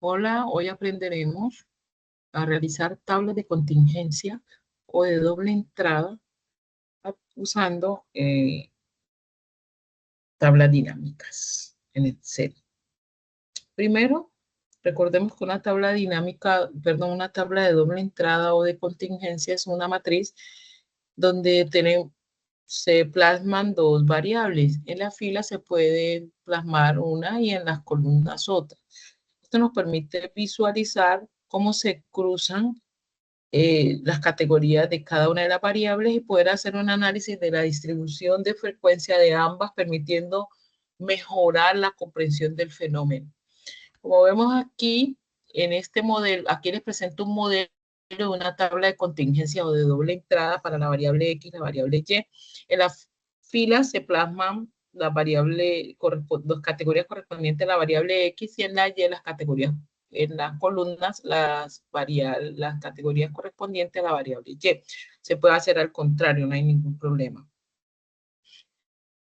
Hola, hoy aprenderemos a realizar tablas de contingencia o de doble entrada usando tablas dinámicas en Excel. Primero, recordemos que una tabla dinámica, perdón, una tabla de doble entrada o de contingencia es una matriz donde se plasman dos variables. En la fila se puede plasmar una y en las columnas otra. Esto nos permite visualizar cómo se cruzan las categorías de cada una de las variables y poder hacer un análisis de la distribución de frecuencia de ambas, permitiendo mejorar la comprensión del fenómeno. Como vemos aquí, en este modelo, aquí les presento un modelo de una tabla de contingencia o de doble entrada para la variable X y la variable Y. En la fila se plasman las variables, dos categorías correspondientes a la variable X y en la Y las categorías, en las columnas, las categorías correspondientes a la variable Y. Se puede hacer al contrario, no hay ningún problema.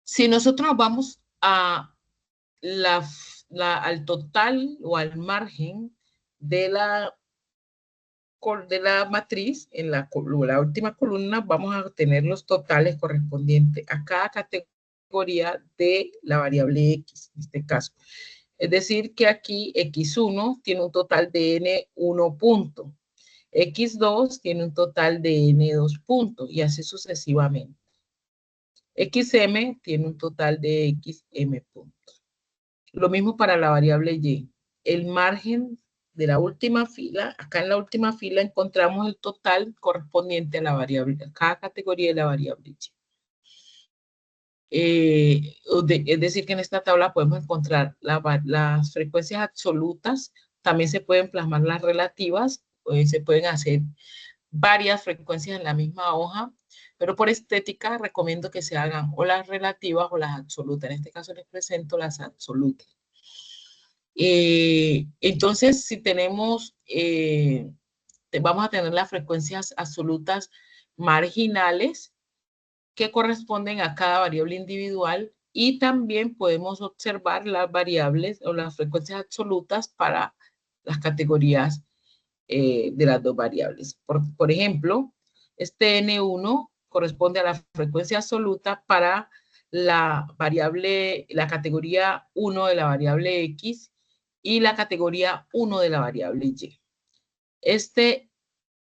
Si nosotros vamos a al total o al margen de la matriz, en la última columna, vamos a obtener los totales correspondientes a cada categoría de la variable X, en este caso. Es decir, que aquí X1 tiene un total de N1 punto, X2 tiene un total de N2 puntos, y así sucesivamente. XM tiene un total de XM puntos. Lo mismo para la variable Y. El margen de la última fila, acá en la última fila encontramos el total correspondiente a la variable, a cada categoría de la variable Y. Es decir, que en esta tabla podemos encontrar las frecuencias absolutas, también se pueden plasmar las relativas, se pueden hacer varias frecuencias en la misma hoja, pero por estética recomiendo que se hagan o las relativas o las absolutas. En este caso les presento las absolutas. Entonces, si tenemos, vamos a tener las frecuencias absolutas marginales que corresponden a cada variable individual, y también podemos observar las variables o las frecuencias absolutas para las categorías de las dos variables. Por ejemplo, este N1 corresponde a la frecuencia absoluta para la variable, la categoría 1 de la variable X y la categoría 1 de la variable Y. Este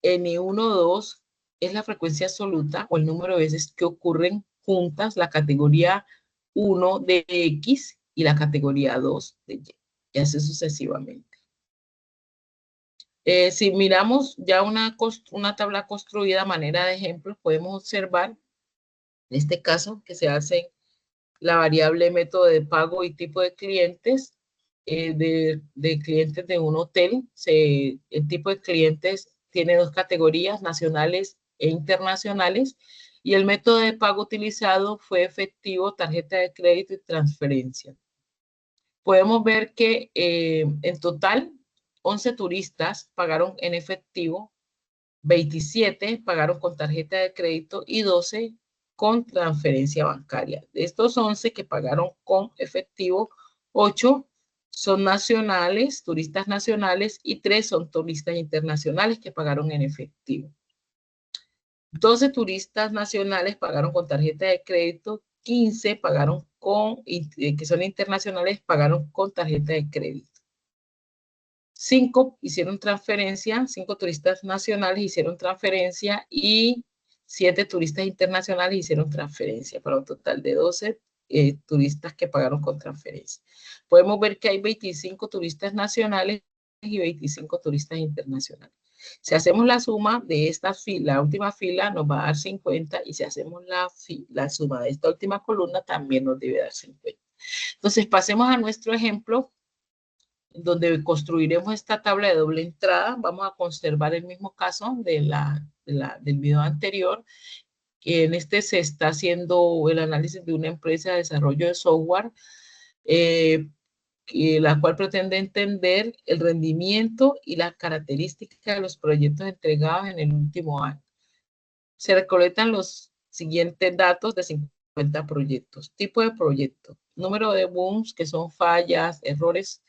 N12 es la frecuencia absoluta o el número de veces que ocurren juntas la categoría 1 de X y la categoría 2 de Y, y así sucesivamente. Si miramos ya una tabla construida a manera de ejemplo, podemos observar en este caso que se hace la variable método de pago y tipo de clientes, de clientes de un hotel. El tipo de clientes tiene dos categorías, nacionales e internacionales, y el método de pago utilizado fue efectivo, tarjeta de crédito y transferencia. Podemos ver que en total 11 turistas pagaron en efectivo, 27 pagaron con tarjeta de crédito y 12 con transferencia bancaria. De estos 11 que pagaron con efectivo, 8 son nacionales, turistas nacionales, y 3 son turistas internacionales que pagaron en efectivo. 12 turistas nacionales pagaron con tarjeta de crédito, 15 pagaron que son internacionales, pagaron con tarjeta de crédito. 5 hicieron transferencia, 5 turistas nacionales hicieron transferencia y 7 turistas internacionales hicieron transferencia, para un total de 12 turistas que pagaron con transferencia. Podemos ver que hay 25 turistas nacionales y 25 turistas internacionales. Si hacemos la suma de esta fila, la última fila nos va a dar 50, y si hacemos la suma de esta última columna también nos debe dar 50. Entonces pasemos a nuestro ejemplo, donde construiremos esta tabla de doble entrada. Vamos a conservar el mismo caso del video anterior. En este se está haciendo el análisis de una empresa de desarrollo de software, la cual pretende entender el rendimiento y las características de los proyectos entregados en el último año. Se recolectan los siguientes datos de 50 proyectos. Tipo de proyecto, número de booms, que son fallas, errores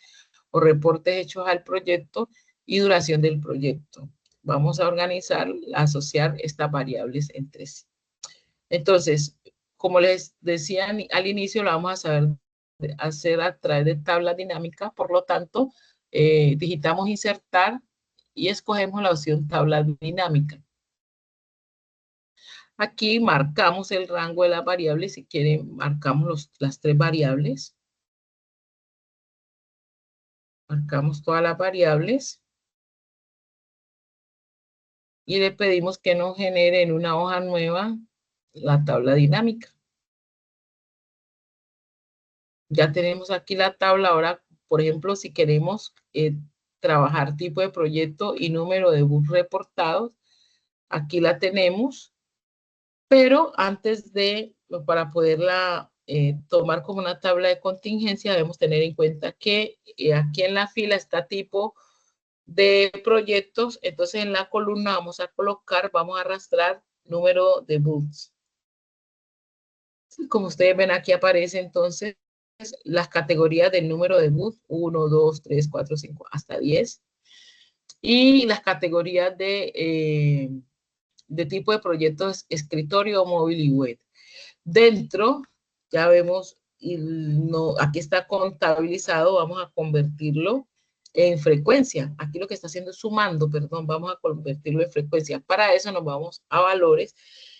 o reportes hechos al proyecto y duración del proyecto. Vamos a organizar, a asociar estas variables entre sí. Entonces, como les decía al inicio, lo vamos a saber hacer a través de tablas dinámicas, por lo tanto, digitamos insertar y escogemos la opción tabla dinámica. Aquí marcamos el rango de las variables, si quieren marcamos las 3 variables. Marcamos todas las variables y le pedimos que nos genere en una hoja nueva la tabla dinámica. Ya tenemos aquí la tabla. Ahora, por ejemplo, si queremos trabajar tipo de proyecto y número de bugs reportados, aquí la tenemos, pero antes de, para poderla tomar como una tabla de contingencia, debemos tener en cuenta que aquí en la fila está tipo de proyectos, entonces en la columna vamos a colocar, vamos a arrastrar número de bugs. Como ustedes ven, aquí aparece entonces las categorías del número de bugs, 1, 2, 3, 4, 5, hasta 10. Y las categorías de tipo de proyectos escritorio, móvil y web. Dentro, ya vemos, y no, aquí está contabilizado, vamos a convertirlo en frecuencia. Aquí lo que está haciendo es sumando, perdón, vamos a convertirlo en frecuencia. Para eso nos vamos a valores.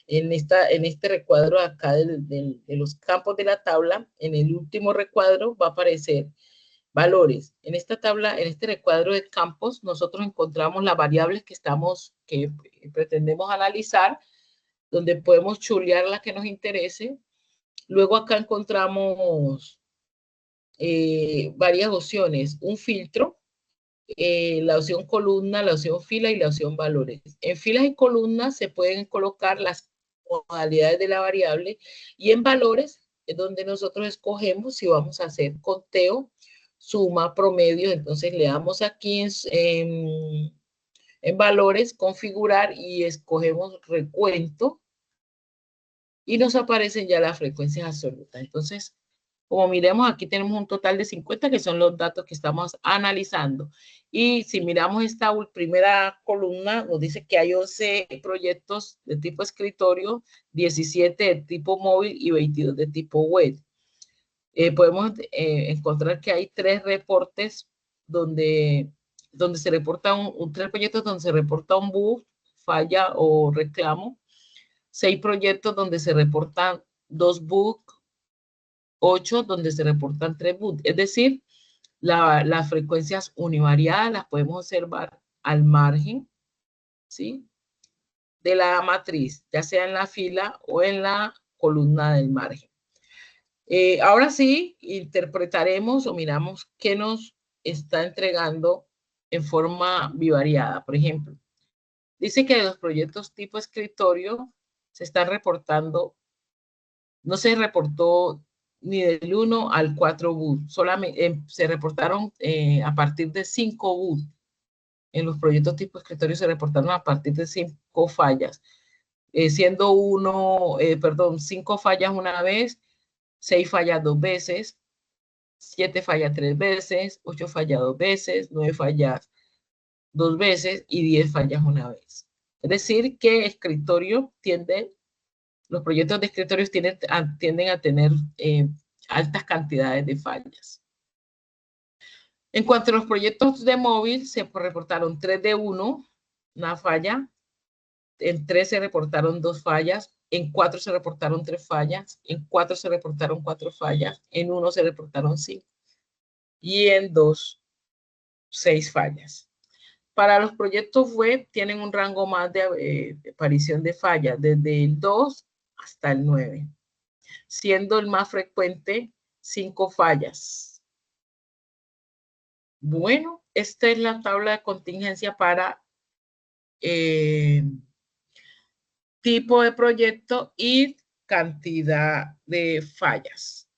En este recuadro acá de los campos de la tabla, en el último recuadro va a aparecer valores. En esta tabla, en este recuadro de campos, nosotros encontramos las variables que pretendemos analizar, donde podemos chulear la que nos interese. Luego acá encontramos varias opciones, un filtro, la opción columna, la opción fila y la opción valores. En filas y columnas se pueden colocar las modalidades de la variable y en valores es donde nosotros escogemos si vamos a hacer conteo, suma, promedio. Entonces le damos aquí en valores, configurar y escogemos recuento y nos aparecen ya las frecuencias absolutas. Entonces, como miremos, aquí tenemos un total de 50 que son los datos que estamos analizando. Y si miramos esta primera columna, nos dice que hay 11 proyectos de tipo escritorio, 17 de tipo móvil y 22 de tipo web. Podemos encontrar que hay 3 reportes donde se reporta 3 proyectos donde se reporta un bug, falla o reclamo. 6 proyectos donde se reportan 2 bugs, 8 donde se reportan 3 bugs. Es decir, las frecuencias univariadas las podemos observar al margen, ¿sí?, de la matriz, ya sea en la fila o en la columna del margen. Ahora sí, interpretaremos o miramos qué nos está entregando en forma bivariada. Por ejemplo, dice que de los proyectos tipo escritorio se están reportando, no se reportó ni del 1 al 4 boot, solamente se reportaron a partir de 5 boot. En los proyectos tipo escritorio se reportaron a partir de 5 fallas, siendo 5 fallas una vez, 6 fallas 2 veces, 7 fallas 3 veces, 8 fallas 2 veces, 9 fallas 2 veces y 10 fallas una vez. Es decir, que escritorio los proyectos de escritorios tienden a tener altas cantidades de fallas. En cuanto a los proyectos de móvil, se reportaron 3 de 1, una falla. En 3 se reportaron 2 fallas. En 4 se reportaron 3 fallas. En 4 se reportaron 4 fallas. En 1 se reportaron 5. Y en 2, 6 fallas. Para los proyectos web tienen un rango más de aparición de fallas, desde el 2 hasta el 9, siendo el más frecuente 5 fallas. Bueno, esta es la tabla de contingencia para tipo de proyecto y cantidad de fallas.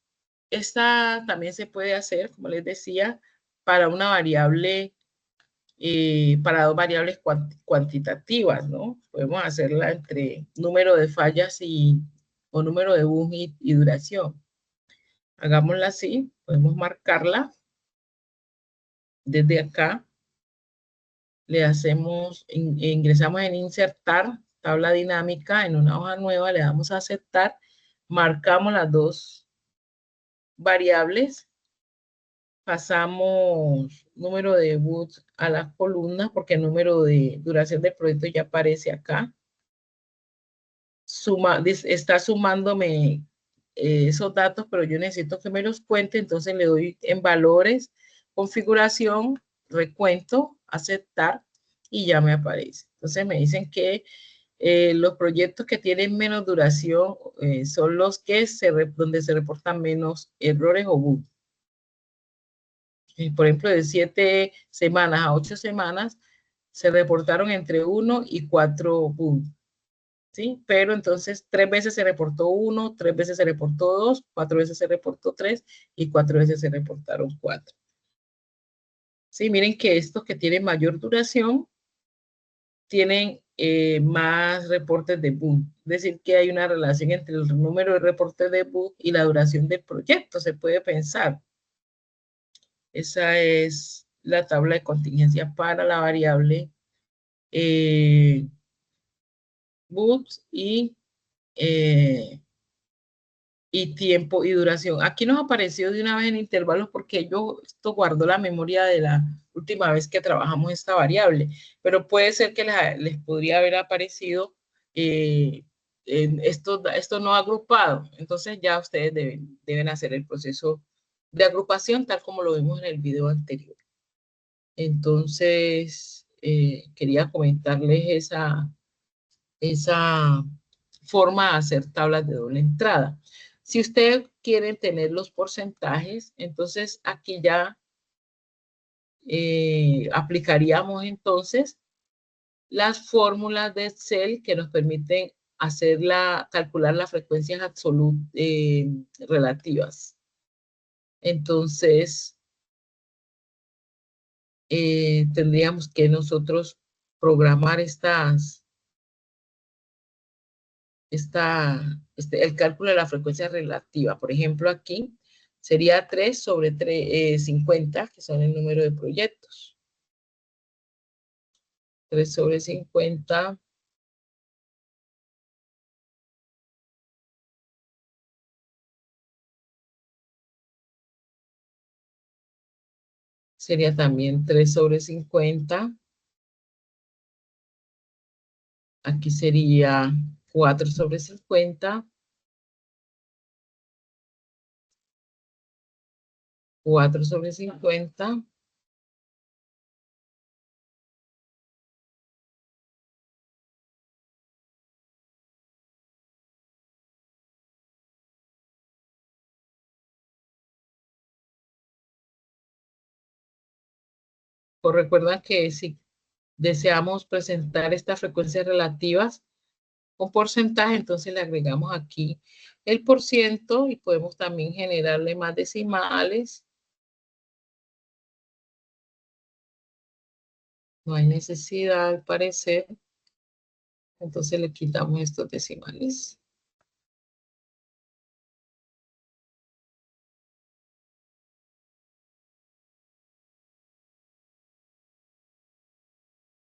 Esta también se puede hacer, como les decía, para una variable, para 2 variables cuantitativas, ¿no? Podemos hacerla entre número de fallas o número de bugs y duración. Hagámosla así, podemos marcarla Desde acá le hacemos, ingresamos en insertar tabla dinámica en una hoja nueva, le damos a aceptar, marcamos las dos variables, pasamos número de boots a las columnas porque el número de duración del proyecto ya aparece acá. Está sumándome esos datos, pero yo necesito que me los cuente, entonces le doy en valores, configuración, recuento, aceptar y ya me aparece. Entonces me dicen que los proyectos que tienen menos duración son los que donde se reportan menos errores o bugs. Por ejemplo, de 7 semanas a 8 semanas se reportaron entre 1 y 4 bugs. ¿Sí? Pero entonces 3 veces se reportó 1, 3 veces se reportó 2, 4 veces se reportó 3 y 4 veces se reportaron 4. Sí, miren que estos que tienen mayor duración tienen más reportes de bug. Es decir, que hay una relación entre el número de reportes de bug y la duración del proyecto, se puede pensar. Esa es la tabla de contingencia para la variable bugs y tiempo y duración. Aquí nos apareció de una vez en intervalos porque esto guardó la memoria de la última vez que trabajamos esta variable, pero puede ser que les podría haber aparecido esto no agrupado. Entonces ya ustedes deben hacer el proceso de agrupación tal como lo vimos en el video anterior. Entonces, quería comentarles esa forma de hacer tablas de doble entrada. Si ustedes quieren tener los porcentajes, entonces aquí ya aplicaríamos entonces las fórmulas de Excel que nos permiten calcular las frecuencias absolutas relativas. Entonces, tendríamos que nosotros programar el cálculo de la frecuencia relativa. Por ejemplo, aquí sería 3 sobre 50, que son el número de proyectos. 3 sobre 50 sería también 3 sobre 50. Aquí sería 4 sobre 50. 4 sobre 50. Pues recuerda que si deseamos presentar estas frecuencias relativas con porcentaje, entonces le agregamos aquí el por ciento y podemos también generarle más decimales. No hay necesidad, al parecer. Entonces le quitamos estos decimales.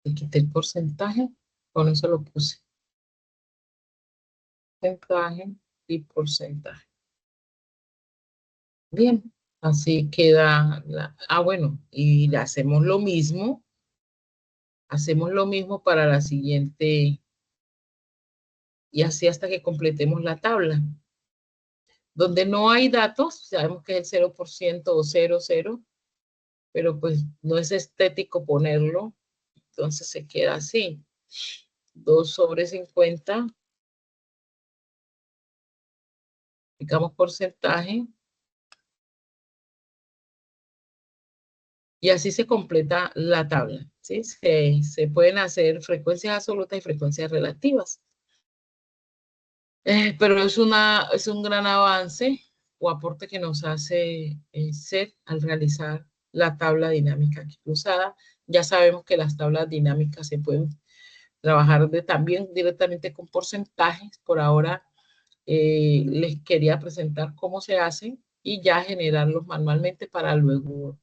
Le quité el porcentaje. Con eso lo puse. Porcentaje y porcentaje. Bien, así queda bueno, y le hacemos lo mismo. Hacemos lo mismo para la siguiente y así hasta que completemos la tabla. Donde no hay datos, sabemos que es el 0% o 0,0, pero pues no es estético ponerlo, entonces se queda así. 2 sobre 50, aplicamos porcentaje, y así se completa la tabla, ¿sí? Se pueden hacer frecuencias absolutas y frecuencias relativas. Pero es un gran avance o aporte que nos hace SET al realizar la tabla dinámica aquí cruzada. Ya sabemos que las tablas dinámicas se pueden trabajar también directamente con porcentajes. Por ahora les quería presentar cómo se hacen y ya generarlos manualmente para luego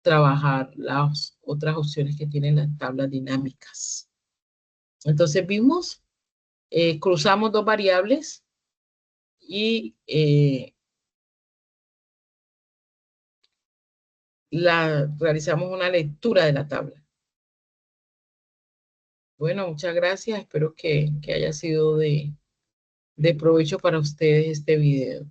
trabajar las otras opciones que tienen las tablas dinámicas. Entonces vimos, cruzamos dos variables y realizamos una lectura de la tabla. Bueno, muchas gracias. Espero que haya sido de provecho para ustedes este video.